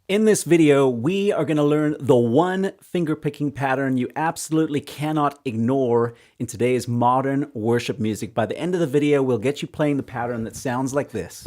In this video, we are going to learn the one finger picking pattern you absolutely cannot ignore in today's modern worship music. By the end of the video, we'll get you playing the pattern that sounds like this.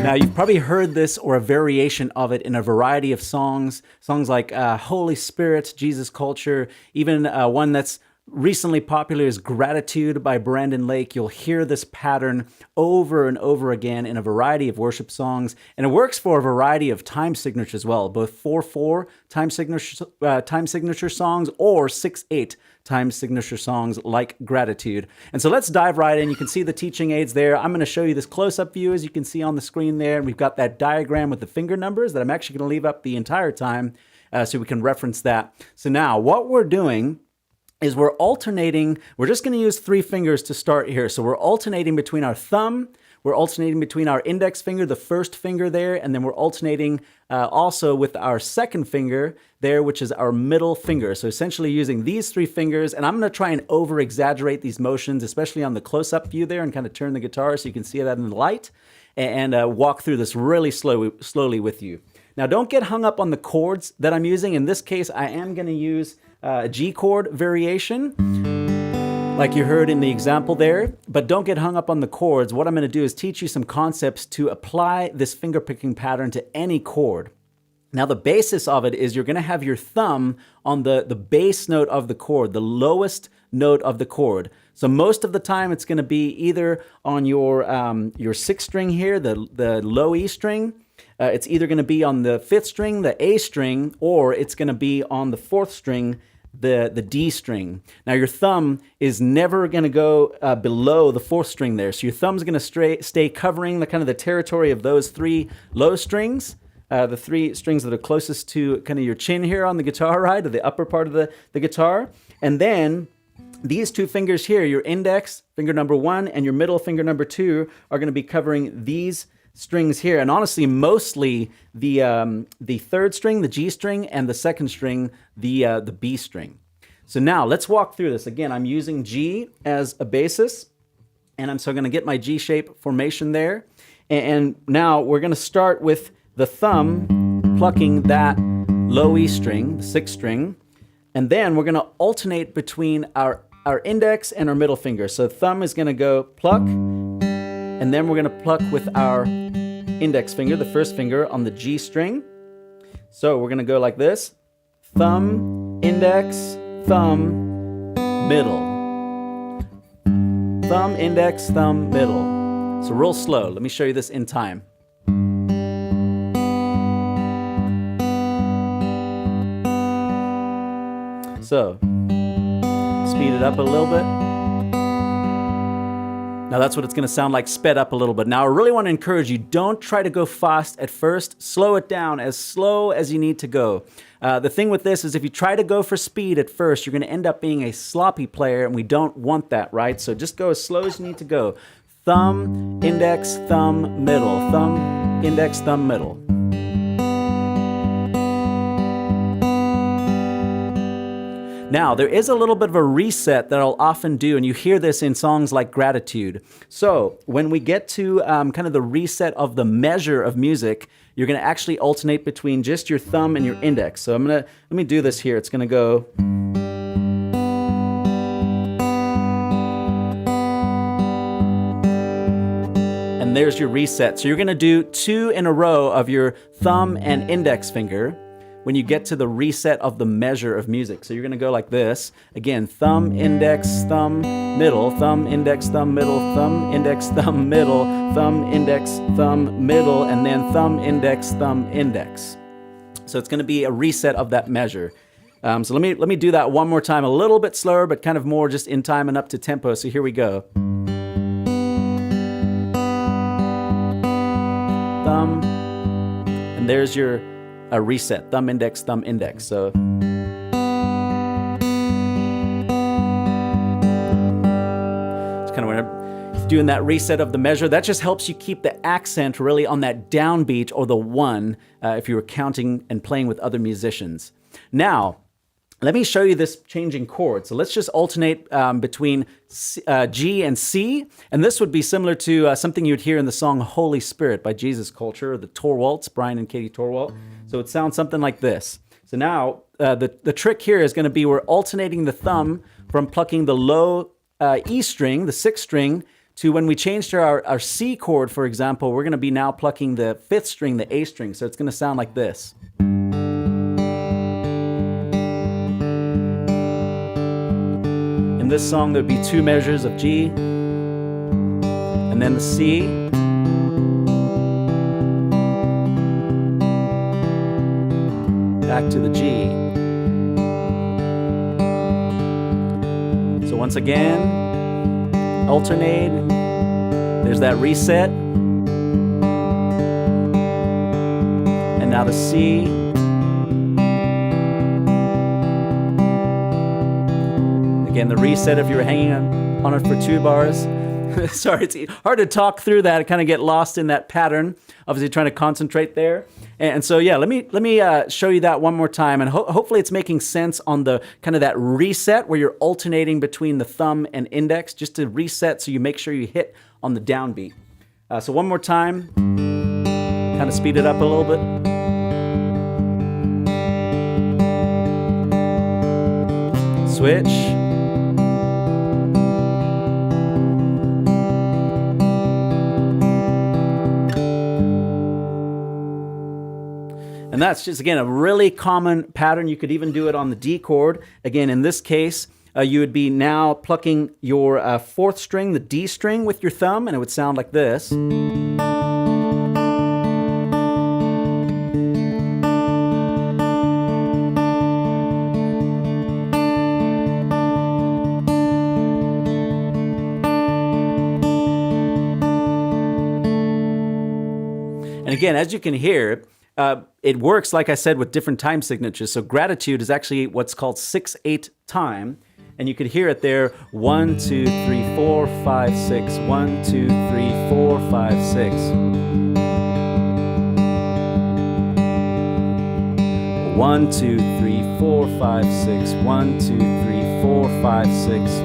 Now, you've probably heard this or a variation of it in a variety of songs like Holy Spirit, Jesus Culture, even one that's recently popular is Gratitude by Brandon Lake. You'll hear this pattern over and over again in a variety of worship songs, and it works for a variety of time signatures as well, both 4/4 time signature songs or 6/8 time signature songs like Gratitude. And so let's dive right in. You can see the teaching aids there. I'm going to show you this close-up view, as you can see on the screen there. And we've got that diagram with the finger numbers that I'm actually going to leave up the entire time so we can reference that. So now what we're doing is we're alternating. We're just going to use 3 fingers to start here. So we're alternating between our thumb, we're alternating between our index finger, the first finger there, and then we're alternating also with our second finger there, which is our middle finger. So essentially using these 3 fingers, and I'm going to try and over-exaggerate these motions, especially on the close-up view there, and kind of turn the guitar so you can see that in the light, and walk through this really slowly with you. Now, don't get hung up on the chords that I'm using. In this case, I am going to use a G chord variation, like you heard in the example there, but don't get hung up on the chords. What I'm going to do is teach you some concepts to apply this finger picking pattern to any chord. Now, the basis of it is you're going to have your thumb on the bass note of the chord, the lowest note of the chord. So most of the time, it's going to be either on your 6th string here, the low E string. It's either going to be on the 5th string, the A string, or it's going to be on the 4th string, the D string. Now, your thumb is never going to go below the 4th string there. So your thumb's going to stay covering the kind of the territory of those 3 low strings, the 3 strings that are closest to kind of your chin here on the guitar, right, or the upper part of the guitar. And then these 2 fingers here, your index, finger number 1, and your middle finger number 2, are going to be covering these strings here, and honestly, mostly the 3rd string, the G string, and the 2nd string, the B string. So now let's walk through this. Again, I'm using G as a basis, and I'm so going to get my G shape formation there. And now we're going to start with the thumb plucking that low E string, the 6th string, and then we're going to alternate between our index and our middle finger. So thumb is going to go pluck, and then we're going to pluck with our index finger, the 1st finger, on the G string. So we're going to go like this. Thumb, index, thumb, middle. Thumb, index, thumb, middle. So real slow. Let me show you this in time. So speed it up a little bit. Now that's what it's going to sound like sped up a little bit. Now I really want to encourage you, don't try to go fast at first. Slow it down as slow as you need to go. The thing with this is if you try to go for speed at first, you're going to end up being a sloppy player, and we don't want that, right? So just go as slow as you need to go. Thumb, index, thumb, middle. Thumb, index, thumb, middle. Now, there is a little bit of a reset that I'll often do, and you hear this in songs like Gratitude. So when we get to kind of the reset of the measure of music, you're going to actually alternate between just your thumb and your index. So let me do this here. It's going to go. And there's your reset. So you're going to do 2 in a row of your thumb and index finger when you get to the reset of the measure of music. So you're going to go like this. Again, thumb, index, thumb, middle, thumb, index, thumb, middle, thumb, index, thumb, middle, thumb, index, thumb, middle, and then thumb, index, thumb, index. So it's going to be a reset of that measure. So let me do that one more time, a little bit slower, but kind of more just in time and up to tempo. So here we go. Thumb, and there's your a reset, thumb, index, thumb, index. So it's kind of when I'm doing that reset of the measure. That just helps you keep the accent really on that downbeat or the 1 if you were counting and playing with other musicians. Now, let me show you this changing chord. So let's just alternate between G and C. And this would be similar to something you'd hear in the song Holy Spirit by Jesus Culture, or the Torwaltz, Brian and Katie Torwalt. So it sounds something like this. So now the trick here is going to be we're alternating the thumb from plucking the low E string, the 6th string, to when we change to our C chord, for example, we're going to be now plucking the 5th string, the A string. So it's going to sound like this. In this song, there'd be 2 measures of G, and then the C, back to the G. So once again, alternate. There's that reset. And now the C. Again, the reset if you were hanging on it for 2 bars. Sorry, it's hard to talk through that. I kind of get lost in that pattern. Obviously trying to concentrate there. And so, yeah, let me show you that one more time. And hopefully it's making sense on the kind of that reset where you're alternating between the thumb and index just to reset so you make sure you hit on the downbeat. So one more time. Kind of speed it up a little bit. Switch. And that's just, again, a really common pattern. You could even do it on the D chord. Again, in this case, you would be now plucking your 4th string, the D string, with your thumb, and it would sound like this. And again, as you can hear, it works, like I said, with different time signatures. So gratitude is actually what's called 6/8 time. And you could hear it there, 1, 2, 3, 4, 5, 6, 1, 2, 3, 4, 5, 6. 1, 2, 3, 4, 5, 6, 1, 2, 3, 4, 5, 6.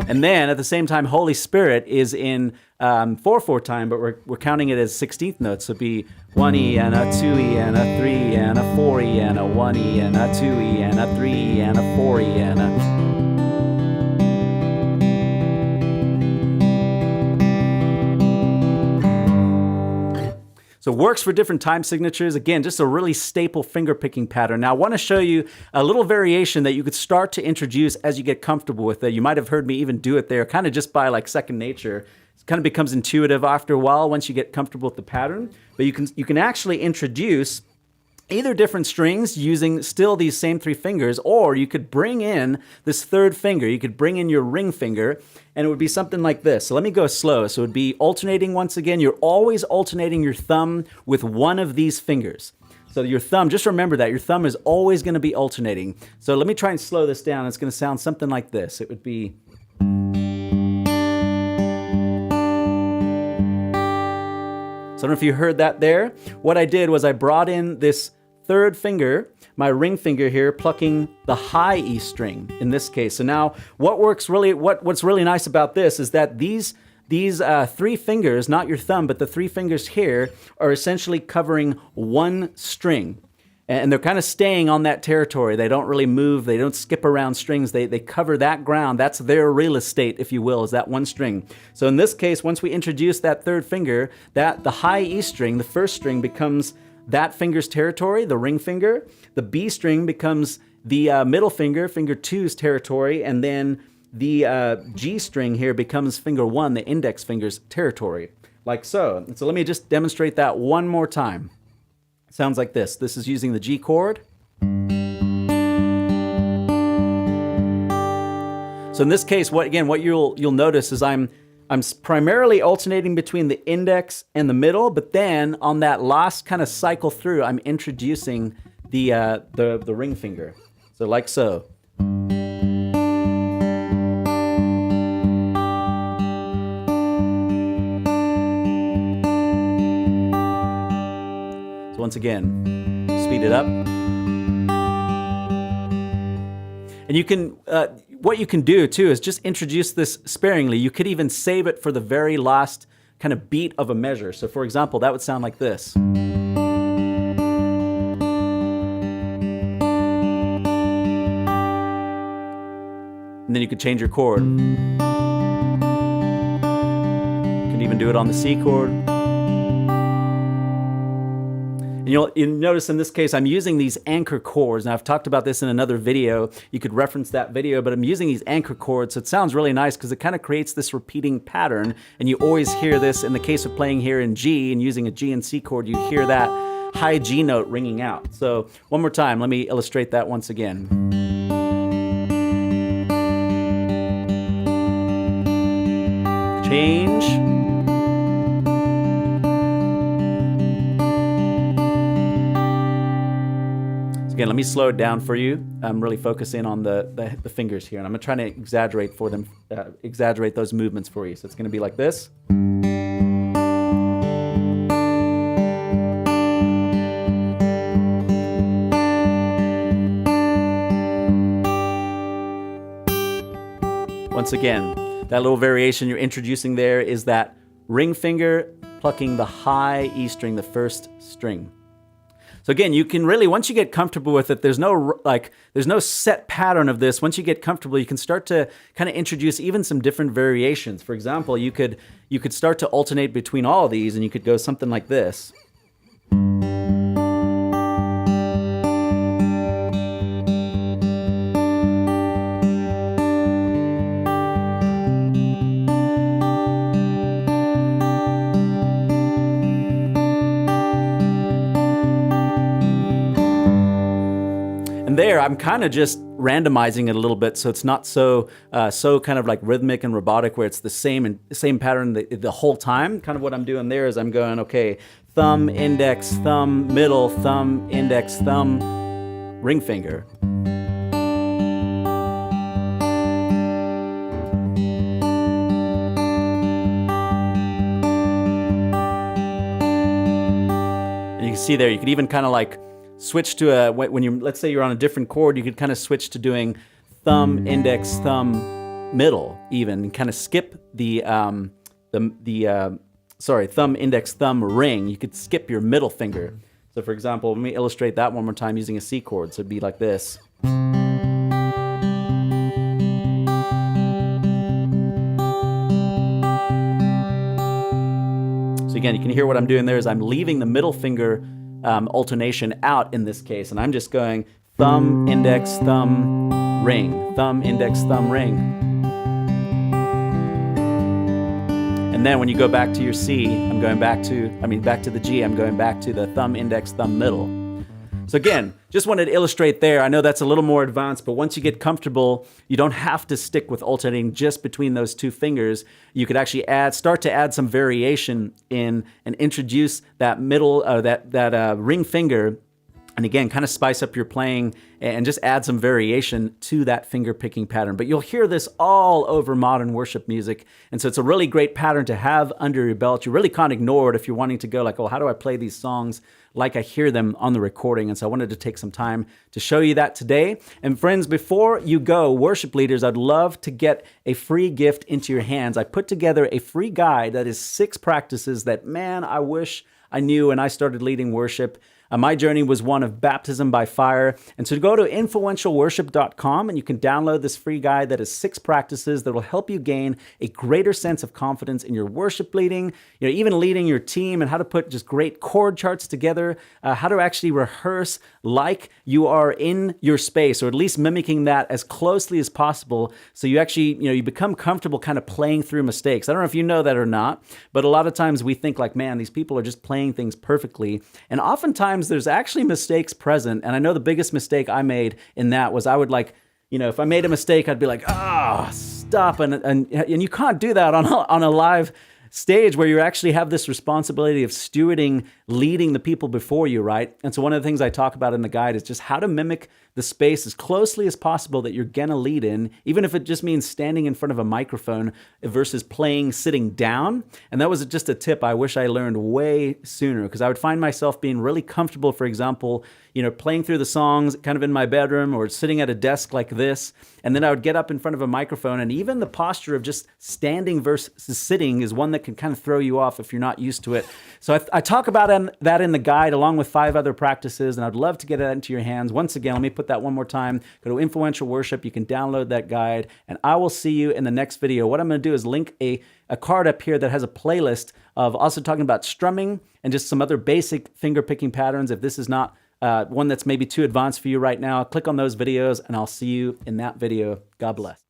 And then at the same time, Holy Spirit is in 4/4 time, but we're counting it as 16th notes. So it'd be 1E and a 2E and a 3 and a 4E and a 1E and a 2E and a 3E and a 4E and a... So it works for different time signatures. Again, just a really staple finger picking pattern. Now I want to show you a little variation that you could start to introduce as you get comfortable with it. You might have heard me even do it there, kind of just by like second nature. It kind of becomes intuitive after a while once you get comfortable with the pattern. But you can actually introduce either different strings using still these same 3 fingers, or you could bring in this 3rd finger. You could bring in your ring finger, and it would be something like this. So let me go slow. So it would be alternating once again. You're always alternating your thumb with one of these fingers. So your thumb, just remember that, your thumb is always going to be alternating. So let me try and slow this down. It's going to sound something like this. It would be... So I don't know if you heard that there. What I did was I brought in this 3rd finger, my ring finger here, plucking the high E string in this case. So now what's really nice about this is that these 3 fingers, not your thumb, but the 3 fingers here are essentially covering one string. And they're kind of staying on that territory. They don't really move. They don't skip around strings. They cover that ground. That's their real estate, if you will, is that one string. So in this case, once we introduce that 3rd finger, the high E string, the 1st string, becomes that finger's territory, the ring finger. The B string becomes the middle finger, finger 2's territory. And then the G string here becomes finger 1, the index finger's territory, like so. And so let me just demonstrate that one more time. Sounds like this. This is using the G chord. So in this case, what you'll notice is I'm primarily alternating between the index and the middle, but then on that last kind of cycle through, I'm introducing the ring finger. So like so. Once again, speed it up. And you can, what you can do too is just introduce this sparingly. You could even save it for the very last kind of beat of a measure. So for example, that would sound like this. And then you could change your chord. You can even do it on the C chord. And you'll notice in this case, I'm using these anchor chords. Now, I've talked about this in another video. You could reference that video, but I'm using these anchor chords. So it sounds really nice because it kind of creates this repeating pattern. And you always hear this in the case of playing here in G and using a G and C chord, you hear that high G note ringing out. So one more time, let me illustrate that once again. Change. So again, let me slow it down for you. I'm really focusing on the fingers here, and I'm trying to exaggerate for them, exaggerate those movements for you. So it's going to be like this. Once again, that little variation you're introducing there is that ring finger plucking the high E string, the first string. So again, you can really, once you get comfortable with it, there's no set pattern of this. Once you get comfortable, you can start to kind of introduce even some different variations. For example, you could start to alternate between all of these, and you could go something like this. There, I'm kind of just randomizing it a little bit, so it's not so kind of like rhythmic and robotic, where it's the same pattern the whole time. Kind of what I'm doing there is I'm going, okay, thumb, index, thumb, middle, thumb, index, thumb, ring finger. And you can see there, you could even kind of like switch to when you, let's say you're on a different chord, you could kind of switch to doing thumb, index, thumb, middle, even, and kind of skip thumb, index, thumb, ring. You could skip your middle finger. So for example, let me illustrate that one more time using a C chord. So it'd be like this. So again, you can hear what I'm doing there is I'm leaving the middle finger alternation out in this case, and I'm just going thumb, index, thumb, ring, thumb, index, thumb, ring. And then when you go back to your C, back to the G, I'm going back to the thumb, index, thumb, middle. So again, just wanted to illustrate there. I know that's a little more advanced, but once you get comfortable, you don't have to stick with alternating just between those two fingers. You could actually start to add some variation in and introduce that middle, that ring finger, and again, kind of spice up your playing and just add some variation to that finger picking pattern. But you'll hear this all over modern worship music. And so it's a really great pattern to have under your belt. You really can't ignore it if you're wanting to go like, oh, how do I play these songs like I hear them on the recording? And so I wanted to take some time to show you that today. And friends, before you go, worship leaders, I'd love to get a free gift into your hands. I put together a free guide that is 6 practices that, man, I wish I knew when I started leading worship. My journey was one of baptism by fire. And so go to influentialworship.com and you can download this free guide that is 6 practices that will help you gain a greater sense of confidence in your worship leading, even leading your team, and how to put just great chord charts together, how to actually rehearse like you are in your space, or at least mimicking that as closely as possible. So you actually, you become comfortable kind of playing through mistakes. I don't know if you know that or not, but a lot of times we think like, man, these people are just playing things perfectly. And oftentimes there's actually mistakes present. And I know the biggest mistake I made in that was I would if I made a mistake, I'd be like, stop. And you can't do that on a live stage where you actually have this responsibility of stewarding leading the people before you, right? And so one of the things I talk about in the guide is just how to mimic the space as closely as possible that you're gonna lead in, even if it just means standing in front of a microphone versus playing sitting down. And that was just a tip I wish I learned way sooner, because I would find myself being really comfortable, for example, playing through the songs kind of in my bedroom or sitting at a desk like this. And then I would get up in front of a microphone, and even the posture of just standing versus sitting is one that can kind of throw you off if you're not used to it. So I talk about that in the guide along with 5 other practices, and I'd love to get that into your hands. Once again, let me put that one more time. Go to Influential Worship. You can download that guide, and I will see you in the next video. What I'm going to do is link a card up here that has a playlist of also talking about strumming and just some other basic finger picking patterns. If this is not one that's maybe too advanced for you right now, click on those videos, and I'll see you in that video. God bless.